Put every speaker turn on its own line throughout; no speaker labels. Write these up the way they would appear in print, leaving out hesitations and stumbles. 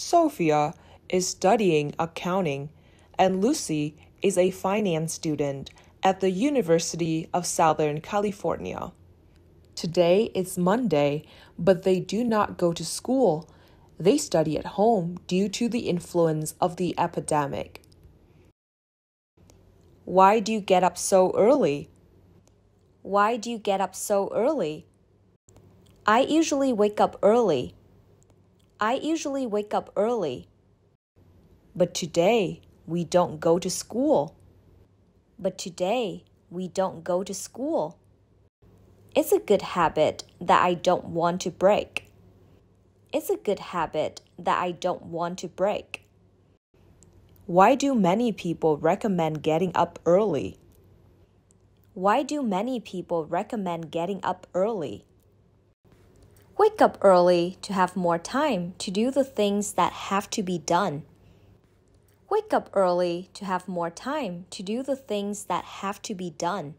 Sophia is studying accounting, and Lucy is a finance student at the University of Southern California. Today is Monday, but they do not go to school. They study at home due to the influence of the epidemic. Why do you get up so early?
Why do you get up so early? I usually wake up early. I usually wake up early.
But today, we don't go to school.
But today, we don't go to school. It's a good habit that I don't want to break. It's a good habit that I don't want to break.
Why do many people recommend getting up early?
Why do many people recommend getting up early? Wake up early to have more time to do the things that have to be done. Wake up early to have more time to do the things that have to be done.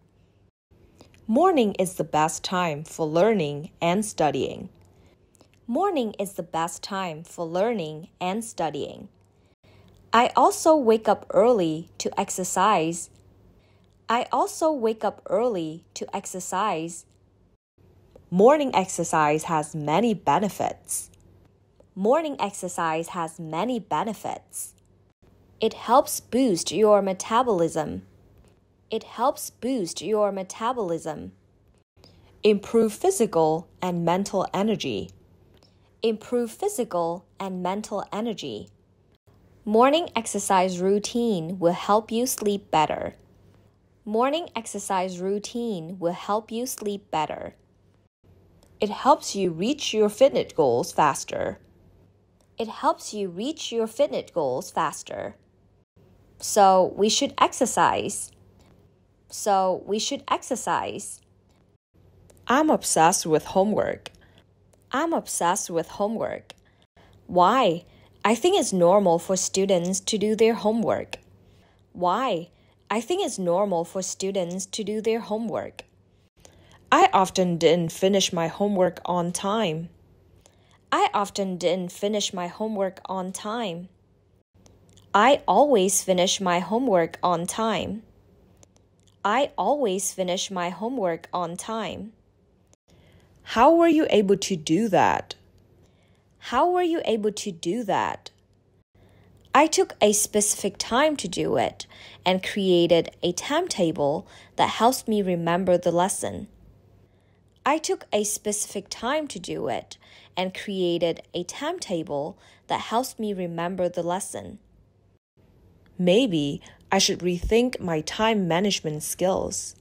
Morning is the best time for learning and studying.
Morning is the best time for learning and studying. I also wake up early to exercise. I also wake up early to exercise.
Morning exercise has many benefits.
Morning exercise has many benefits. It helps boost your metabolism. It helps boost your metabolism.
Improve physical and mental energy.
Improve physical and mental energy. Morning exercise routine will help you sleep better. Morning exercise routine will help you sleep better.
It helps you reach your fitness goals faster.
It helps you reach your fitness goals faster. So we should exercise. So we should exercise.
I'm obsessed with homework.
I'm obsessed with homework. Why? I think it's normal for students to do their homework. Why? I think it's normal for students to do their homework.
I often didn't finish my homework on time.
I often didn't finish my homework on time. I always finish my homework on time. I always finish my homework on time.
How were you able to do that?
How were you able to do that? I took a specific time to do it and created a timetable that helps me remember the lesson. I took a specific time to do it and created a timetable that helps me remember the lesson.
Maybe I should rethink my time management skills.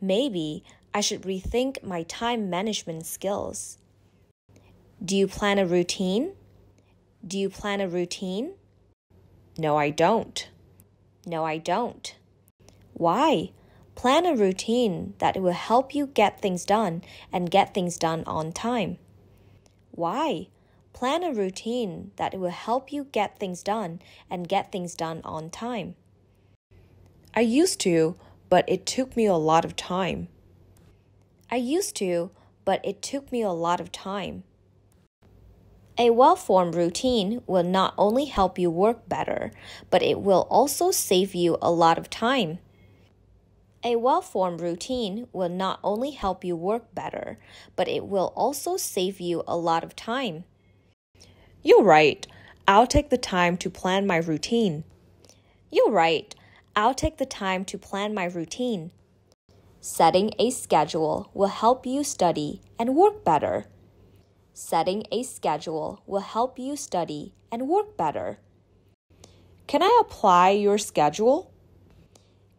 Maybe I should rethink my time management skills. Do you plan a routine? Do you plan a routine?
No, I don't.
No, I don't. Why? Plan a routine that will help you get things done and get things done on time. Why? Plan a routine that will help you get things done and get things done on time.
I used to, but it took me a lot of time.
I used to, but it took me a lot of time. A well-formed routine will not only help you work better, but it will also save you a lot of time. A well-formed routine will not only help you work better, but it will also save you a lot of time.
You're right. I'll take the time to plan my routine.
You're right. I'll take the time to plan my routine. Setting a schedule will help you study and work better. Setting a schedule will help you study and work better.
Can I apply your schedule?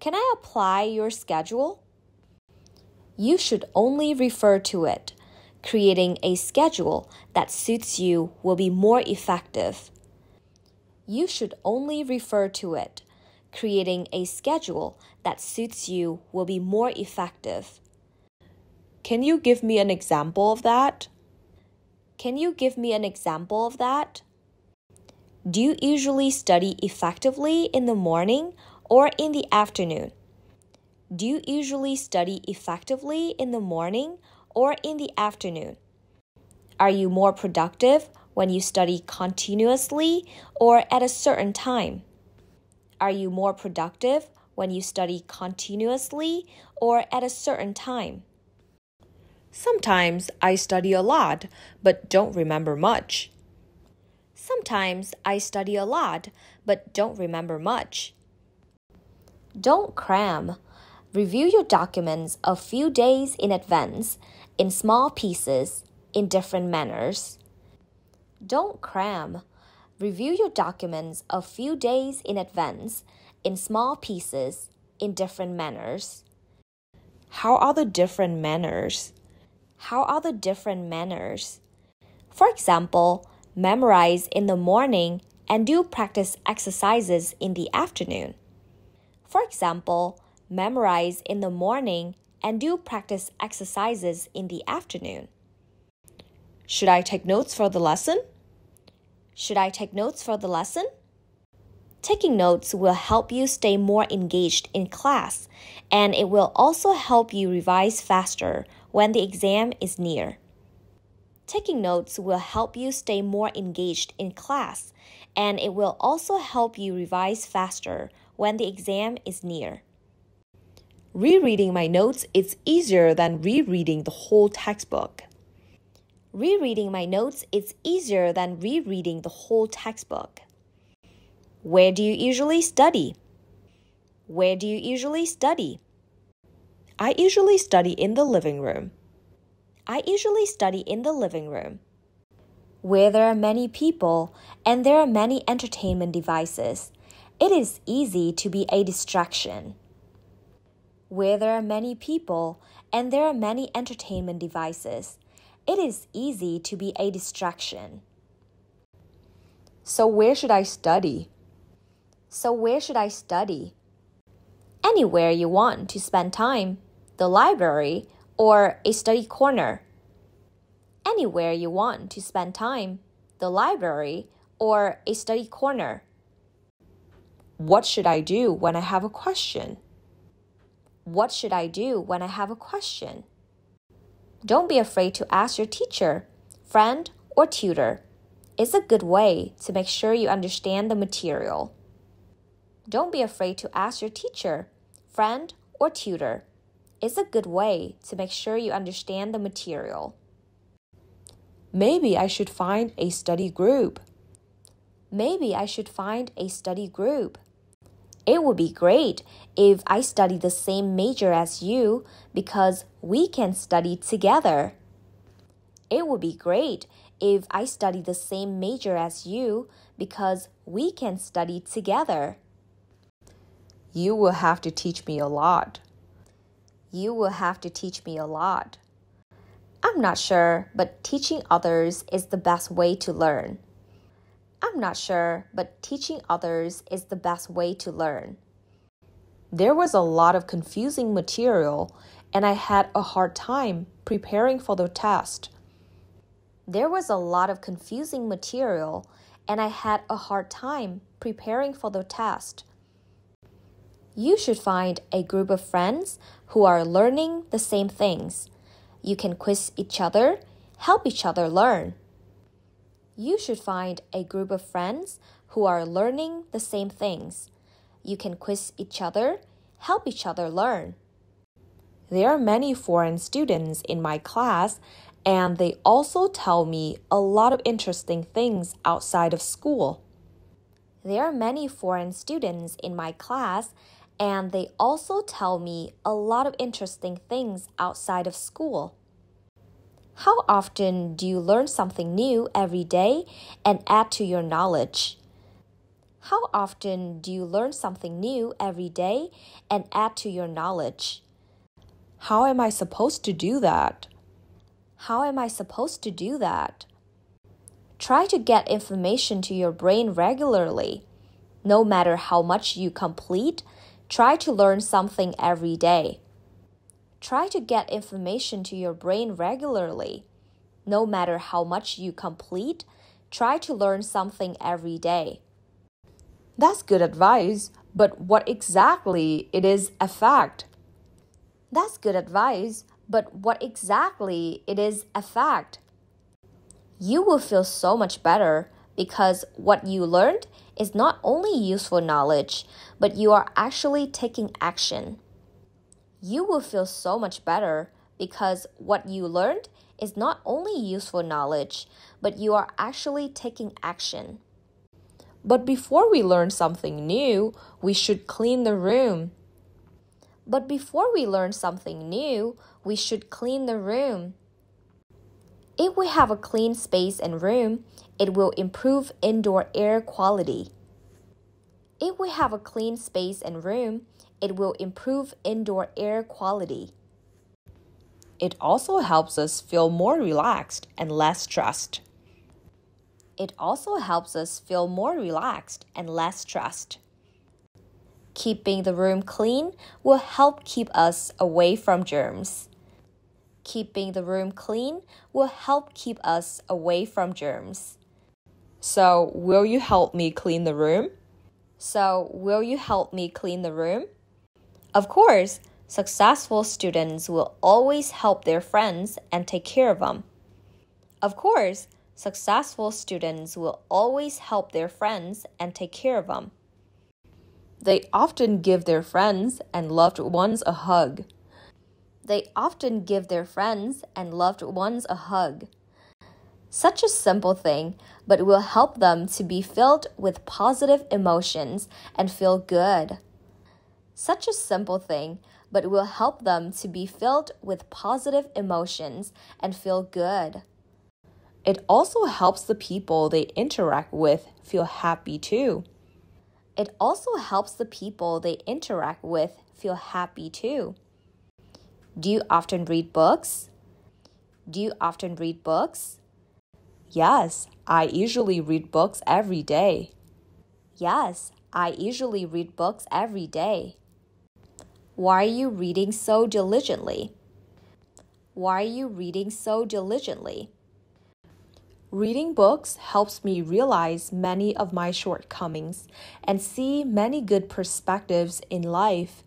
Can I apply your schedule? You should only refer to it. Creating a schedule that suits you will be more effective. You should only refer to it. Creating a schedule that suits you will be more effective.
Can you give me an example of that?
Can you give me an example of that? Do you usually study effectively in the morning or in the afternoon? Do you usually study effectively in the morning or in the afternoon? Are you more productive when you study continuously or at a certain time? Are you more productive when you study continuously or at a certain time?
Sometimes I study a lot, but don't remember much.
Sometimes I study a lot, but don't remember much. Don't cram. Review your documents a few days in advance, in small pieces, in different manners. Don't cram. Review your documents a few days in advance, in small pieces, in different manners.
How are the different manners?
How are the different manners? For example, memorize in the morning and do practice exercises in the afternoon. For example, memorize in the morning and do practice exercises in the afternoon.
Should I take notes for the lesson?
Should I take notes for the lesson? Taking notes will help you stay more engaged in class, and it will also help you revise faster when the exam is near. Taking notes will help you stay more engaged in class, and it will also help you revise faster when the exam is near.
Rereading my notes is easier than rereading the whole textbook.
Rereading my notes is easier than rereading the whole textbook. Where do you usually study? Where do you usually study?
I usually study in the living room.
I usually study in the living room. Where there are many people and there are many entertainment devices, it is easy to be a distraction. Where there are many people and there are many entertainment devices, it is easy to be a distraction.
So where should I study?
So where should I study? Anywhere you want to spend time, the library or a study corner. Anywhere you want to spend time, the library or a study corner.
What should I do when I have a question?
What should I do when I have a question? Don't be afraid to ask your teacher, friend, or tutor. It's a good way to make sure you understand the material. Don't be afraid to ask your teacher, friend, or tutor. It's a good way to make sure you understand the material.
Maybe I should find a study group.
Maybe I should find a study group. It would be great if I study the same major as you because we can study together. It would be great if I study the same major as you because we can study together.
You will have to teach me a lot.
You will have to teach me a lot. I'm not sure, but teaching others is the best way to learn. I'm not sure, but teaching others is the best way to learn.
There was a lot of confusing material, and I had a hard time preparing for the test.
There was a lot of confusing material, and I had a hard time preparing for the test. You should find a group of friends who are learning the same things. You can quiz each other, help each other learn. You should find a group of friends who are learning the same things. You can quiz each other, help each other learn.
There are many foreign students in my class, and they also tell me a lot of interesting things outside of school.
There are many foreign students in my class, and they also tell me a lot of interesting things outside of school. How often do you learn something new every day and add to your knowledge? How often do you learn something new every day and add to your knowledge?
How am I supposed to do that?
How am I supposed to do that? Try to get information to your brain regularly. No matter how much you complete, try to learn something every day. Try to get information to your brain regularly. No matter how much you complete, try to learn something every day.
That's good advice, but what exactly it is a fact?
That's good advice, but what exactly it is a fact? You will feel so much better because what you learned is not only useful knowledge, but you are actually taking action. You will feel so much better because what you learned is not only useful knowledge, but you are actually taking action.
But before we learn something new, we should clean the room.
But before we learn something new, we should clean the room. If we have a clean space and room, it will improve indoor air quality. If we have a clean space and room, it will improve indoor air quality.
It also helps us feel more relaxed and less stressed.
It also helps us feel more relaxed and less stressed. Keeping the room clean will help keep us away from germs. Keeping the room clean will help keep us away from germs.
So, will you help me clean the room?
So, will you help me clean the room? Of course, successful students will always help their friends and take care of them. Of course, successful students will always help their friends and take care of them.
They often give their friends and loved ones a hug.
They often give their friends and loved ones a hug. Such a simple thing, but it will help them to be filled with positive emotions and feel good. Such a simple thing, but it will help them to be filled with positive emotions and feel good.
It also helps the people they interact with feel happy too.
It also helps the people they interact with feel happy too. Do you often read books? Do you often read books?
Yes, I usually read books every day.
Yes, I usually read books every day. Why are you reading so diligently? Why are you reading so diligently?
Reading books helps me realize many of my shortcomings and see many good perspectives in life.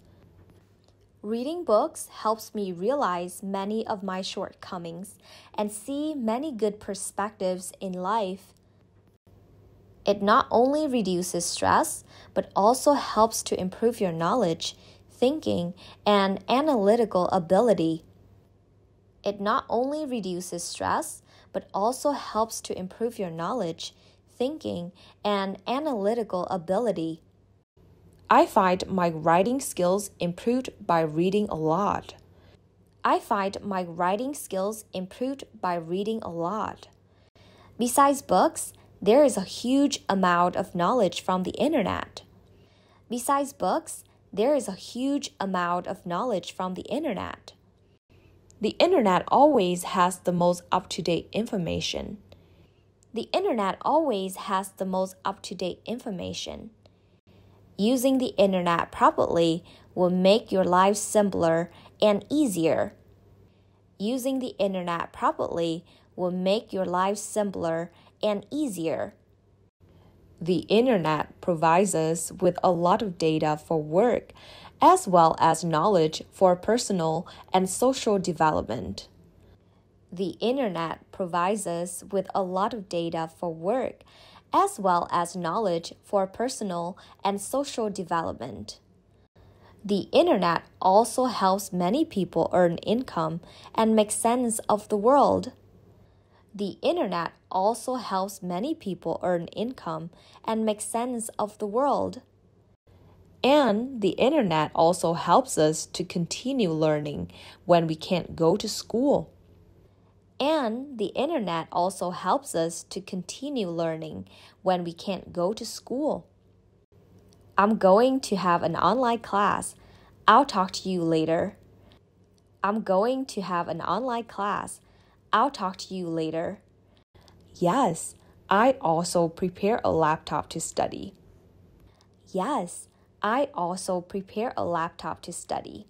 Reading books helps me realize many of my shortcomings and see many good perspectives in life. It not only reduces stress, but also helps to improve your knowledge, thinking, and analytical ability. It not only reduces stress, but also helps to improve your knowledge, thinking, and analytical ability.
I find my writing skills improved by reading a lot.
I find my writing skills improved by reading a lot. Besides books, there is a huge amount of knowledge from the internet. Besides books, there is a huge amount of knowledge from the internet.
The internet always has the most up-to-date information.
The internet always has the most up-to-date information. Using the internet properly will make your life simpler and easier. Using the internet properly will make your life simpler and easier.
The internet provides us with a lot of data for work, as well as knowledge for personal and social development.
The internet provides us with a lot of data for work, as well as knowledge for personal and social development. The internet also helps many people earn income and make sense of the world. The internet also helps many people earn income and make sense of the world.
And the internet also helps us to continue learning when we can't go to school.
And the internet also helps us to continue learning when we can't go to school. I'm going to have an online class. I'll talk to you later. I'm going to have an online class. I'll talk to you later.
Yes, I also prepare a laptop to study.
Yes, I also prepare a laptop to study.